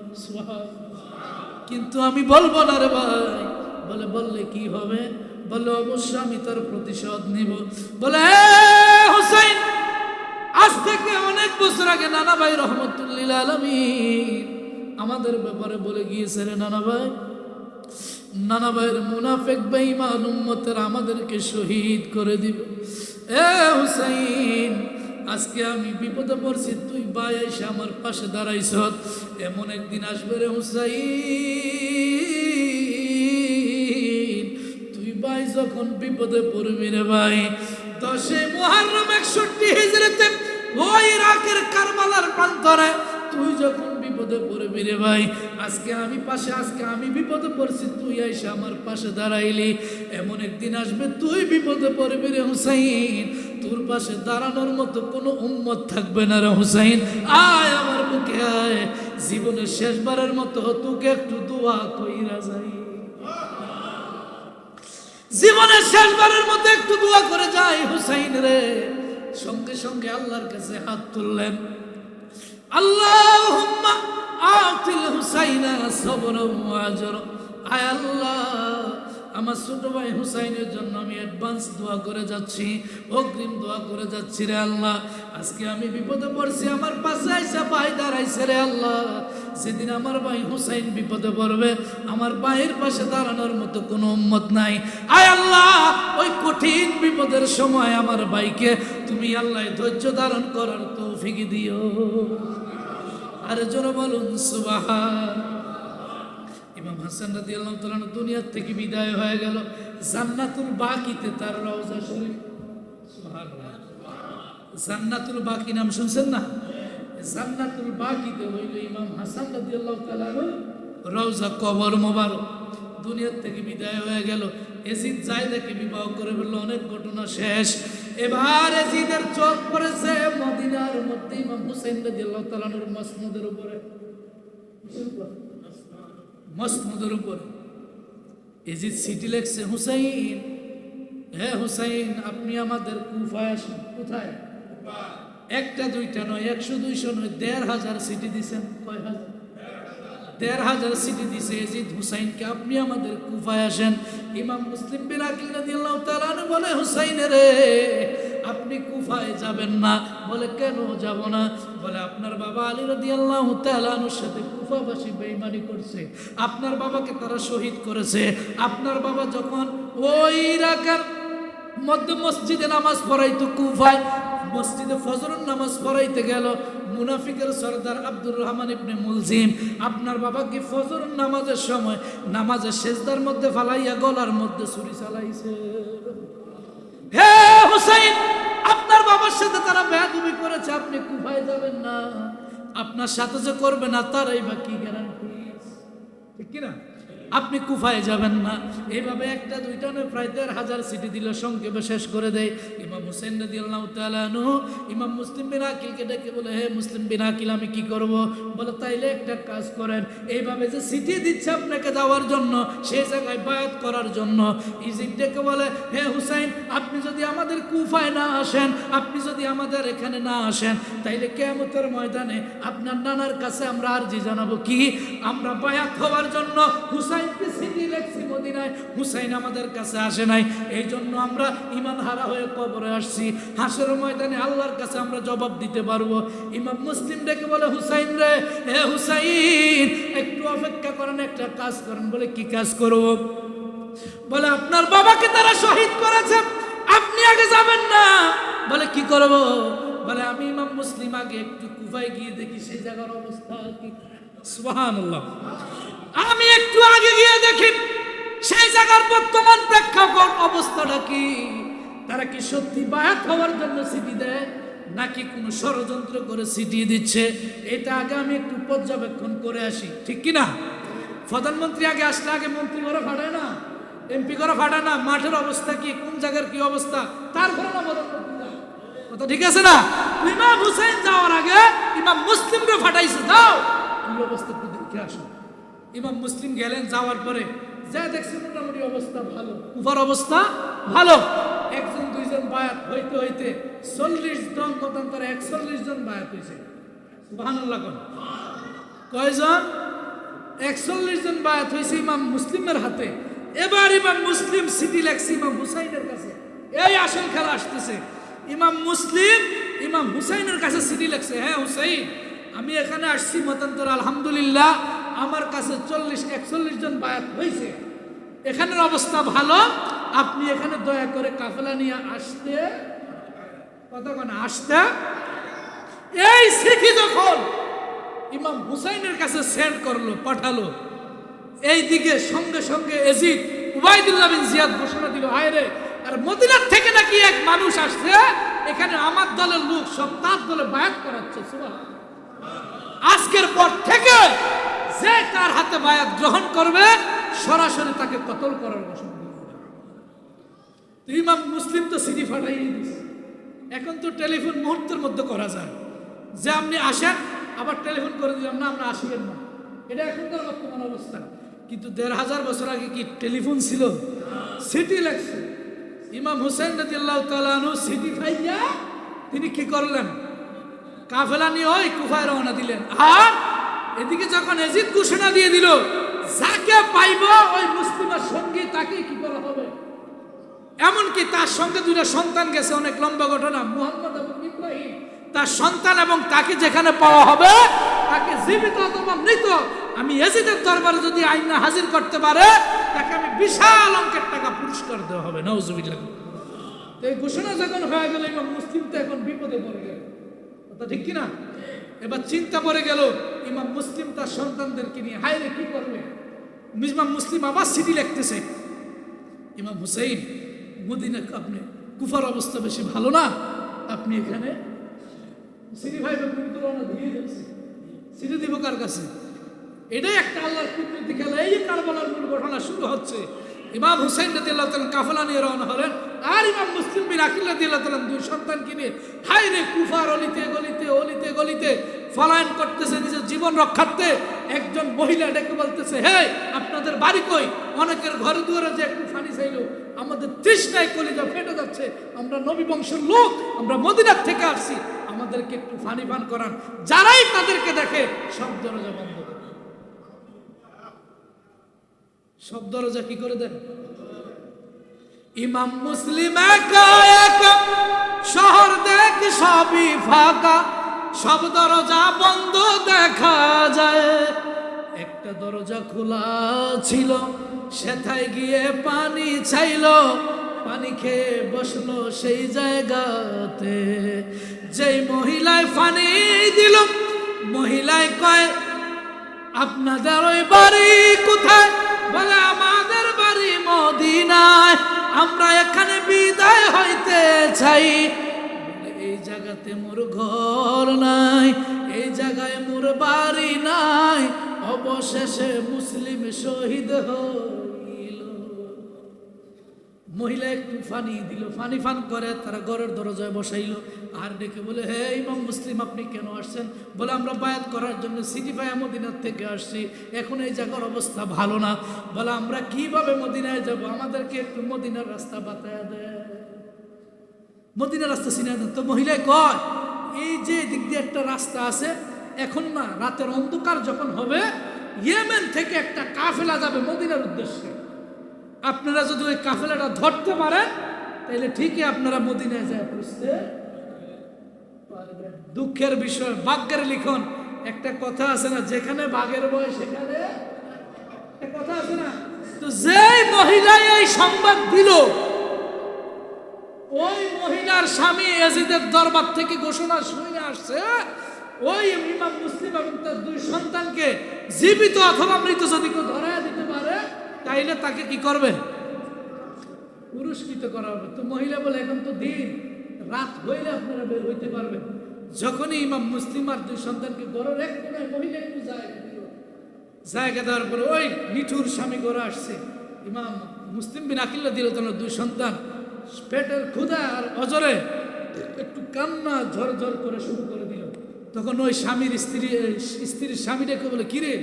কিন্তু আমি বলবো না রে ভাই। বলে বললে কি হবে? বলে অবশ্যই আমি তার প্রতিশোধ নিব। বলে হুসাইন আজ থেকে অনেক বছর আগে নানা ভাই রহমতুল্লিল আলামিন আমাদের ব্যাপারে বলে গিয়েছে রে নানা ভাই, নানা ভাইয়ের মুনাফিক বেঈমান উম্মতের আমাদেরকে শহীদ করে দিবে। এ হুসাইন আজকে আমি বিপদে পড়ছি, তুই ভাই এসে আমার পাশে দাঁড়াইছ, এমন একদিন আসবে রে হুসাইন তুই ভাই যখন বিপদে পড়বি রে ভাই 10 মুহররম 61 হিজরিতে ওই ইরাকের কারবালার প্রান্তরে তুই যখন বিপদে পড়বি রে ভাই, আজকে আমি পাশে, আজকে আমি বিপদে পড়ছি, তুই আইসা আমার পাশে দাঁড়াইলি, এমন একদিন আসবে তুই বিপদে পড়বি রে হুসাইন, তোর পাশে দাঁড়ানোর মতো কোনো উম্মত থাকবে না রে হুসাইন। আয় আমার বুকে আয়, জীবনের শেষবারের মতো তোকে একটু দোয়া কইরা যাই, জীবনের শেষবারের মতো একটু দোয়া করে যাই হুসাইন রে। সঙ্গে সঙ্গে আল্লাহর কাছে হাত তুললেন, আল্লাহুম্মা আতিল হুসাইনা সাবরান ওয়া আজরা। আয় আল্লাহ আমার ছোট ভাই হুসাইনের জন্য আমি অ্যাডভান্স দোয়া করে যাচ্ছি, অগ্রিম দোয়া করে যাচ্ছি রে আল্লাহ। আজকে আমি বিপদে পড়ছি, আমার পাশে আইসা ভাই দাঁড়াইছে রে আল্লাহ। যেদিন আমার ভাই হুসাইন বিপদে পড়বে, আমার ভাইয়ের পাশে দাঁড়ানোর মতো কোনো উম্মত নাই। আয় আল্লাহ ওই কঠিন বিপদের সময় আমার ভাইকে তুমি আল্লাহ ধৈর্য ধারণ করার তৌফিক দিও। আর জোরে বলুন সুবহান। ইমাম হাসান রাদিয়াল্লাহু তাআলা দুনিয়া থেকে বিদায় হয়ে গেল, জান্নাতুল বাকিতে তার রওজা শরীফ। সুবহানাল্লাহ। জান্নাতুল বাকি নাম শুনছেন না? জান্নাতুল বাকিতে হইল ইমাম হাসান রাদিয়াল্লাহু তাআলা রওজা, কবর মোবারক। দুনিয়া থেকে বিদায় হয়ে গেল, এজিদ জায়দাকে বিবাহ করে ফেলল, অনেক ঘটনা শেষ। এবার এজিদের চোখ পড়েছে মদিনার মধ্যে ইমাম হুসাইন রাদিয়াল্লাহু তাআলার মসনদের উপরে, মসনদের উপরে এজিদ চিঠি লিখছে, হুসাইন হে হুসাইন আপনি আমাদের কুফায় আসেন। কোথায়? একটা দুইটা নয়, 100 200 নয়, 1500 চিঠি দিছেন। কয় হাজার? 1500 চিঠি দিছে এজিদ হুসাইনকে, আপনি আমাদের কুফায় আসেন। ইমাম মুসলিম বিন আকিল রাদিয়াল্লাহু তাআলা বলে হুসাইন রে আপনি কুফায় যাবেন না। বলে কেন যাব না? বলে আপনার বাবা আলী রাদিয়াল্লাহু তাআলা আনহুর সাথে কুফাবাসী বেঈমানি করছে, আপনার বাবাকে তারা শহীদ করেছে। আপনার বাবা যখন ওই ইরাকের মধ্যে মসজিদে নামাজ পড়াইতো, কুফায় মসজিদে ফজরের নামাজ পড়াইতে গেল, মুনাফিকের সরদার আব্দুর রহমান ইবনে মুলজিম আপনার বাবাকে ফজরের নামাজের সময় নামাজের সেজদার মধ্যে ফালাইয়া গলার মধ্যে ছুরি চালাইছে। হে হুসাইন আপনার বাবার সাথে তারা বেয়াদবি করেছে, আপনি কুফায় যাবেন না, আপনার সাথে যে করবে না তারাই বা কি গ্যারান্টি? ঠিক কিনা? আপনি কুফায় যাবেন না। এইভাবে একটা দুইটা নয়, প্রায় ১,৫০০ সিটি দিল, সংক্ষেপে শেষ করে দেয়। ইমাম হুসাইন রাদিয়াল্লাহু তাআলা আনহু ইমাম মুসলিম বিন আকিলকে ডেকে বলে, হে মুসলিম বিন আকিল, আমি কি করব? বলে, তাইলে একটা কাজ করেন, এইভাবে যে সিটি দিচ্ছে আপনাকে যাওয়ার জন্য, সেই জায়গায় বায়াত করার জন্য, ইজিদ ডেকে বলে, হে হুসাইন, আপনি যদি আমাদের কুফায় না আসেন, আপনি যদি আমাদের এখানে না আসেন, তাইলে কিয়ামতের ময়দানে আপনার নানার কাছে আমরা আরজি জানাবো কি? আমরা বায়াত হওয়ার জন্য হুসাইনকে সিটি লেখছি মদিনায়, হুসাইন আমাদের কাছে আসে নাই, এই জন্য আমরা ঈমান হারা হয়ে কবরে আসছি। হাসরের ময়দানে আল্লাহর কাছে আমরা জবাব দিতে পারবো। ইমাম মুসলিম ডেকে বলে, হুসাইন রে, হে হুসাইন, একটু অপেক্ষা করেন, একটা কাজ করেন। বলে, কি কাজ করব? বলে, আপনার বাবাকে তারা শহীদ করেছে, আপনি আগে যাবেন না। বলে, কি করব? বলে, আমি ইমাম মুসলিম আগে একটু কুফায় গিয়ে দেখি সেই জায়গার অবস্থা কি। সুবহানাল্লাহ। আমি একটু আগে গিয়ে দেখি সেই জায়গার বর্তমান প্রেক্ষাপট অবস্থাটা কি, তারা কি সত্যি বায়াত হওয়ার জন্য সিটি দেয় নাকি কোনো ষড়যন্ত্র করে সিটি দিচ্ছে, এটা আগে আমি একটু পর্যবেক্ষণ করে আসি, ঠিক কিনা? প্রধানমন্ত্রী আগে আসলে আগে মন্ত্রী করে ফাটায় না, এমপি করে ফাটায় না, মাঠের অবস্থা কি, কোন জায়গার কি অবস্থা, তারপরে না কথা, ঠিক আছে না? ইমাম হুসাইন যাওয়ার আগে ইমাম মুসলিমকে ফাটাইছে, যাও কি অবস্থা একটু দেখে আসো। ইমাম মুসলিম গেলেন, যাওয়ার পরে যা দেখছেন মোটামুটি অবস্থা ভালো, কুফার অবস্থা ভালো। একজন দুইজন বায়াত হইতে হইতে 40 জন, মতান্তরে 41 জন বায়াত হয়েছে। সুবহানাল্লাহ। কয়জন? 41 জন বায়াত হয়েছে ইমাম মুসলিমের হাতে। এবার ইমাম মুসলিম সিটি লেখছে ইমাম হুসাইনের কাছে। এই আসল খেলা আসতেছে। ইমাম মুসলিম ইমাম হুসাইনের কাছে সিটি লেখছে, হ্যাঁ হুসাইন, আমি এখানে আসছি মতান্তর, আলহামদুলিল্লাহ আমার কাছে 41 জন বায়াত হয়েছে, এখানের অবস্থা ভালো, আপনি এখানে দয়া করে কাফেলা নিয়ে আসতে, কথা কেন আসতে। এই চিঠি যখন ইমাম হুসাইনের কাছে সেন্ড করলো, পাঠালো, এইদিকে সঙ্গে সঙ্গে এজিদ উবাইদুল্লাহ বিন জিয়াদ ঘোষণা দিল, হায় রে, আর মদিনার থেকে নাকি এক মানুষ আসছে, এখানে আমার দলের লোক সব তার দলে বায়াত করাচ্ছে। সুবহানাল্লাহ। আজকের পর থেকে যে তার হাতে বায়াত গ্রহণ করবে সরাসরি তাকে কতল করার ঘোষণা দিল। ইমাম মুসলিম তো সিটি ফাটাই দিয়েছে। এখন তো টেলিফোন মুহূর্তের মধ্যে করা যায়, যে আপনি আসেন, আবার টেলিফোন করে দিলাম, না আমরা আসিয়েন না, এটা এখনকার বর্তমান অবস্থা। কিন্তু ১,৫০০ বছর আগে কি টেলিফোন ছিল? সিটি লাগছে। ইমাম হুসাইন রাদিয়াল্লাহু তাআলা আনহু সিটি পাইয়া তিনি কি করলেন? কাফেলা নিয়ে ওই কুফায় রওনা দিলেন। আর এদিকে যখন এজিদ ঘোষণা দিয়ে দিল, যাকে পাইব ওই মুসলিমের সঙ্গে তাকে কি করা হবে, এমনকি তার সঙ্গে 2টা সন্তান গেছে, অনেক লম্বা ঘটনা, মুহাম্মদ এবং ইব্রাহিম, তার সন্তান এবং তাকে যেখানে পাওয়া হবে তাকে জীবিত অথবা মৃত আমি এজিদের দরবারে যদি আইনা হাজির করতে পারে তাকে আমি বিশাল অঙ্কের টাকা পুরস্কার দেওয়া হবে। নাউজুবিল্লাহ। এই ঘোষণা যখন হয়ে গেল, ইমাম মুসলিম তো এখন বিপদে পড়ে গেল, কথা ঠিক কিনা? এবার চিন্তা পড়ে গেল ইমাম মুসলিম তার সন্তানদেরকে নিয়ে, হায় রে কি করবে? ইমাম মুসলিম আবার সিটি লিখতেছে, ইমাম হুসাইন, মদিনা আপনি কুফার অবস্থা বেশি ভালো না, আপনি এখানে সিটি ভাই রওনা দিয়ে যাচ্ছে, সিটি দিব কার কাছে? এটাই একটা আল্লাহর কুদরতি খেলা। এই কারবালার মূল ঘটনা শুরু হচ্ছে। ইমাম হুসাইন রাদিয়াল্লাহু তাআলা কাফেলা নিয়ে রওনা হলেন, আর ইমাম মুসলিম বিন আকিল রাদিয়াল্লাহু তাআলা 2 সন্তানকে নিয়ে হায় রে কুফার অলিতে গলিতে অলিতে গলিতে পলায়ন করতেছে নিজের জীবন রক্ষার্থে। একজন মহিলা ডেকে বলতেছে, হে আপনাদের বাড়ি কই? অনেকের ঘরে দুয়ারে যে একটু পানি চাইলো, আমাদের তৃষ্ণায় কলিজা ফেটে যাচ্ছে, আমরা নবী বংশের লোক, আমরা মদিনার থেকে আসছি, আমাদেরকে একটু পানি পান করান। যারাই তাদেরকে দেখে সব দরজা বন্ধ করে, সব দরজা কি করে দেন? ইমাম মুসলিম একা একা, শহর দেখ সবই ফাঁকা, সব দরজা বন্ধ দেখা যায়, একটা দরজা খোলা ছিল, সেথায় গিয়ে পানি চাইলো, পানি খেয়ে বসলো সেই জায়গাতে। যেই মহিলায় পানি দিল, মহিলায় কয়, আপনাদের ওই বাড়ি কোথায়? বলে, আমাদের বাড়ি মদিনায়, আমরা এখানে বিদায় হইতে চাই। বলে, এই জায়গাতে মোর ঘর নাই, এই জায়গায় মোর বাড়ি নাই, অবশেষে মুসলিম শহীদ হইল। মহিলা একটু ফানি দিল, ফানি ফান করে তারা ঘরের দরজায় বসাইলো আর ডেকে বলে, হে ইমাম মুসলিম আপনি কেন আসছেন? বলে আমরা বায়াত করার জন্য সিটি পায়া মদিনার থেকে আসছি, এখন এই জায়গার অবস্থা ভালো না। বলে আমরা কিভাবে মদিনায় যাব, আমাদেরকে একটু মদিনার রাস্তা বাতায়া দেয়, মদিনার রাস্তা চিনা দেন। তো মহিলায় কয়, এই যে দিক দিয়ে একটা রাস্তা আছে, এখন না রাতের অন্ধকার যখন হবে ইয়েমেন থেকে একটা কাফেলা যাবে মদিনার উদ্দেশ্যে, আপনারা যদি ওই কাফেলাটা ধরতে পারেন তাহলে ঠিকই আপনারা মদিনায় যায় বুঝতে পারবেন। দুঃখের বিষয়, ভাগ্যের লিখন। একটা কথা আছে না, যেখানে বাঘের বয় সেখানে একটা কথা আছে না। তো যেই মহিলা এই সংবাদ দিল, ওই মহিলার স্বামী ইয়াজিদের দরবার থেকে ঘোষণা শুনে আসছে, ওই ইমাম মুসলিম এবং তার দুই সন্তানকে জীবিত অথবা মৃত যদি কেউ ধরায় দিতে পারে তাইলে তাকে কি করবে? পুরস্কৃত করা হবে। তো মহিলা বলে, এখন তো দিন রাত হইলে আপনারা বের হইতে পারবেন। যখনই ইমাম মুসলিম আর দুই সন্তানকে ঘরের এক কোনায় মহিলা একটু জায়গা দেওয়ার পরে ওই নিঠুর স্বামী ঘরে আসছে, ইমাম মুসলিম বিন আকিল্লা দিল তোমার দুই সন্তান পেটের ক্ষুধা আর অজরে একটু কান্না ঝরঝর করে শুরু করে দিল। তখন ওই স্ত্রীর স্বামীটাকে বলে, কিরে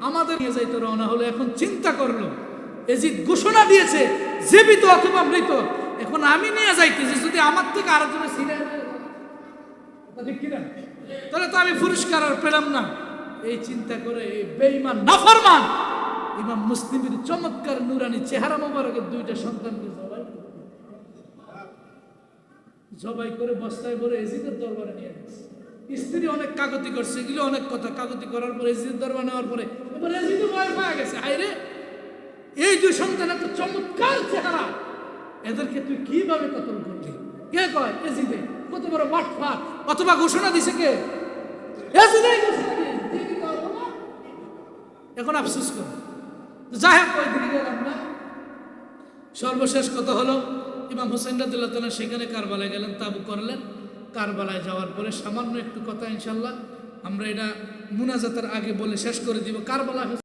আমাদের নিয়ে যাইতে রওনা হলো, এখন চিন্তা করলো এজিদ ঘোষণা দিয়েছে জীবিত অথবা মৃত, এখন আমি নিয়ে যাইতেছি, যদি আমার থেকে আরেকজনে ছিনে তাহলে তো আমি পুরস্কার আর পেলাম না। এই চিন্তা করে এই বেঈমান নাফরমান ইমাম মুসলিমের চমৎকার নুরানি চেহারা মোবারকের দুইটা সন্তানকে জবাই করে বস্তায় ভরে এজিদের দরবারে নিয়ে গেছে। স্ত্রী অনেক কাগতি করছে, এগুলো অনেক কথা কাগতি করার পরে এজিদের দরবার নেওয়ার পরে এবার এজিদও ভয় পাওয়া গেছে, আইরে এই দুই সন্তান এত চমৎকার চেহারা, এদেরকে তুই কিভাবে কতল করলি? কে কয়? এজিদে। কত বড় বাটপার! অথবা ঘোষণা দিছে কে? এজিদেই ঘোষণা দিয়েছে। এখন আফসোস কর। যাই হোক, ওই দিকে গেলাম না। সর্বশেষ কথা হলো, ইমাম হোসেন রাদিয়াল্লাহু তাআলা সেখানে কারবালায় গেলেন, তাবু করলেন। কারবালায় যাওয়ার পরে সামান্য একটু কথা ইনশাল্লাহ আমরা এটা মুনাজাতের আগে বলে শেষ করে দিব। কারবালা